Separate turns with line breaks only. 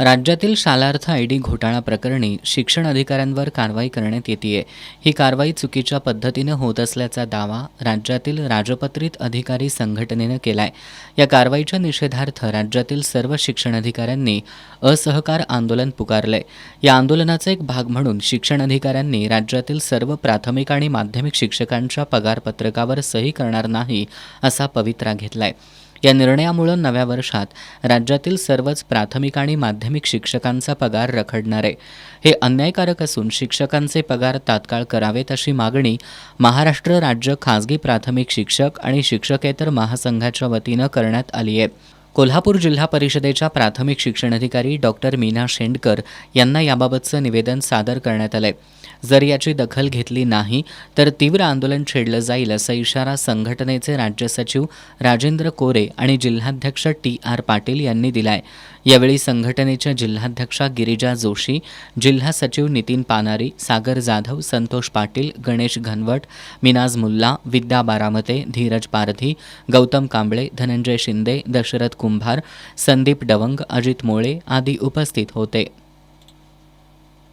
राज्यातील शालार्थ आयडी घोटाळा प्रकरणी शिक्षण अधिकाऱ्यांवर कारवाई करण्यात येतेय। ही कारवाई चुकीच्या पद्धतीनं होत असल्याचा दावा राज्यातील राजपत्रित अधिकारी संघटनेनं केलाय। या कारवाईच्या निषेधार्थ राज्यातील सर्व शिक्षण अधिकाऱ्यांनी असहकार आंदोलन पुकारलंय। या आंदोलनाचा एक भाग म्हणून शिक्षण अधिकाऱ्यांनी राज्यातील सर्व प्राथमिक आणि माध्यमिक शिक्षकांच्या पगारपत्रकावर सही करणार नाही असा पवित्रा घेतलाय। या निर्णयामुळे नव्या वर्षात राज्यातील सर्वच प्राथमिक आणि माध्यमिक शिक्षकांचा पगार रखडणार आहे। हे अन्यायकारक असून शिक्षकांचे पगार तात्काळ करावेत अशी मागणी महाराष्ट्र राज्य खासगी प्राथमिक शिक्षक आणि शिक्षकेतर महासंघाच्या वतीनं करण्यात आली आहे। कोल्हापूर जिल्हा परिषदेच्या प्राथमिक शिक्षणाधिकारी डॉक्टर मीना शेंडकर यांना याबाबतचं निवेदन सादर करण्यात आलंय। जर याची दखल घेतली नाही तर तीव्र आंदोलन छेडलं जाईल असा इशारा संघटनेचे राज्य सचिव राजेंद्र कोरे आणि जिल्हाध्यक्ष TR पाटील यांनी दिलाय। यावेळी संघटनेच्या जिल्हाध्यक्षा गिरिजा जोशी, जिल्हा सचिव नितीन पानारी, सागर जाधव, संतोष पाटील, गणेश घनवट, मिनाज मुल्ला, विद्या बारामते, धीरज पारधी, गौतम कांबळे, धनंजय शिंदे, दशरथ कुंभार, संदीप डवंग, अजित मोळे आदी उपस्थित होते।